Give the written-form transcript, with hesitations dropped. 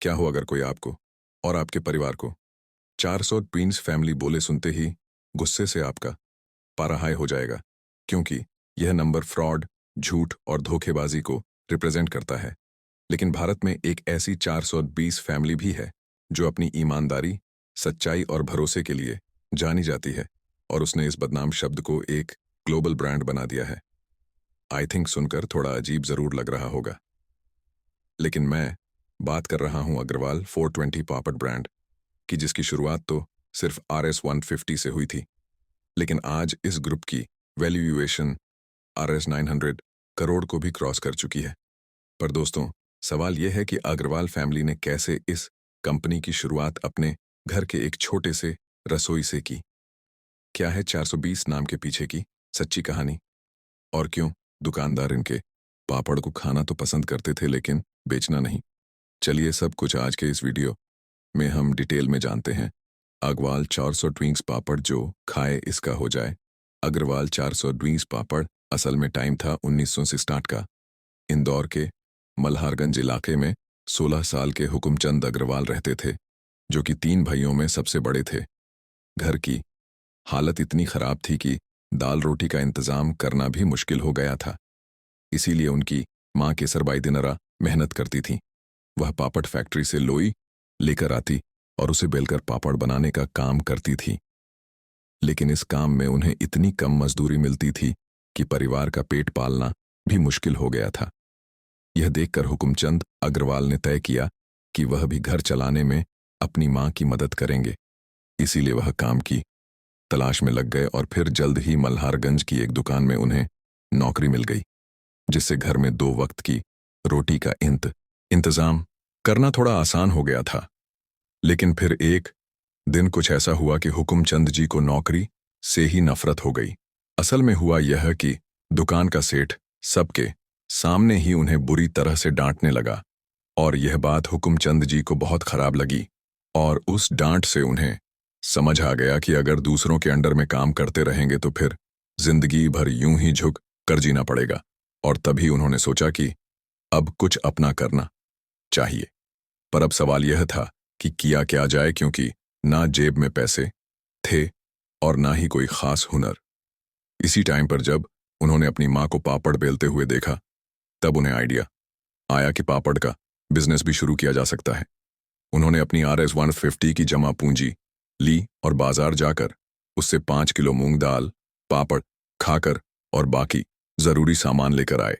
क्या हो अगर कोई आपको और आपके परिवार को 400 ट्वींस फैमिली बोले सुनते ही गुस्से से आपका पारा हाई हो जाएगा, क्योंकि यह नंबर फ्रॉड, झूठ और धोखेबाजी को रिप्रेजेंट करता है। लेकिन भारत में एक ऐसी 420 फैमिली भी है जो अपनी ईमानदारी, सच्चाई और भरोसे के लिए जानी जाती है, और उसने इस बदनाम शब्द को एक ग्लोबल ब्रांड बना दिया है। आई थिंक सुनकर थोड़ा अजीब जरूर लग रहा होगा, लेकिन मैं बात कर रहा हूं अग्रवाल 420 पापड़ ब्रांड की, जिसकी शुरुआत तो सिर्फ RS 150 से हुई थी, लेकिन आज इस ग्रुप की वैल्यूएशन RS 900 करोड़ को भी क्रॉस कर चुकी है। पर दोस्तों, सवाल यह है कि अग्रवाल फैमिली ने कैसे इस कंपनी की शुरुआत अपने घर के एक छोटे से रसोई से की। क्या है 420 नाम के पीछे की सच्ची कहानी, और क्यों दुकानदार इनके पापड़ को खाना तो पसंद करते थे लेकिन बेचना नहीं। चलिए सब कुछ आज के इस वीडियो में हम डिटेल में जानते हैं। अग्रवाल 400 ट्विंक्स पापड़ जो खाए इसका हो जाए। अग्रवाल 400 ट्विंक्स पापड़ असल में टाइम था 1900 से स्टार्ट का। इंदौर के मल्हारगंज इलाके में 16 साल के हुकुमचंद अग्रवाल रहते थे, जो कि 3 भाइयों में सबसे बड़े थे। घर की हालत इतनी खराब थी कि दाल रोटी का इंतजाम करना भी मुश्किल हो गया था। इसीलिए उनकी माँ केसरबाई दिनरा मेहनत करती थी। वह पापड़ फैक्ट्री से लोई लेकर आती और उसे बेलकर पापड़ बनाने का काम करती थी। लेकिन इस काम में उन्हें इतनी कम मजदूरी मिलती थी कि परिवार का पेट पालना भी मुश्किल हो गया था। यह देखकर हुकुमचंद अग्रवाल ने तय किया कि वह भी घर चलाने में अपनी मां की मदद करेंगे। इसीलिए वह काम की तलाश में लग गए और फिर जल्द ही मल्हारगंज की एक दुकान में उन्हें नौकरी मिल गई, जिससे घर में 2 वक्त की रोटी का इंतजाम करना थोड़ा आसान हो गया था। लेकिन फिर एक दिन कुछ ऐसा हुआ कि हुकुमचंद जी को नौकरी से ही नफरत हो गई। असल में हुआ यह कि दुकान का सेठ सबके सामने ही उन्हें बुरी तरह से डांटने लगा, और यह बात हुकुमचंद जी को बहुत खराब लगी, और उस डांट से उन्हें समझ आ गया कि अगर दूसरों के अंडर में काम करते रहेंगे तो फिर जिंदगी भर यूं ही झुक कर जीना पड़ेगा। और तभी उन्होंने सोचा कि अब कुछ अपना करना चाहिए। पर अब सवाल यह था कि किया क्या जाए, क्योंकि ना जेब में पैसे थे और ना ही कोई खास हुनर। इसी टाइम पर जब उन्होंने अपनी माँ को पापड़ बेलते हुए देखा, तब उन्हें आइडिया आया कि पापड़ का बिजनेस भी शुरू किया जा सकता है। उन्होंने अपनी RS 150 की जमा पूंजी ली और बाजार जाकर उससे 5 किलो मूंग दाल, पापड़, खाकर और बाकी जरूरी सामान लेकर आए।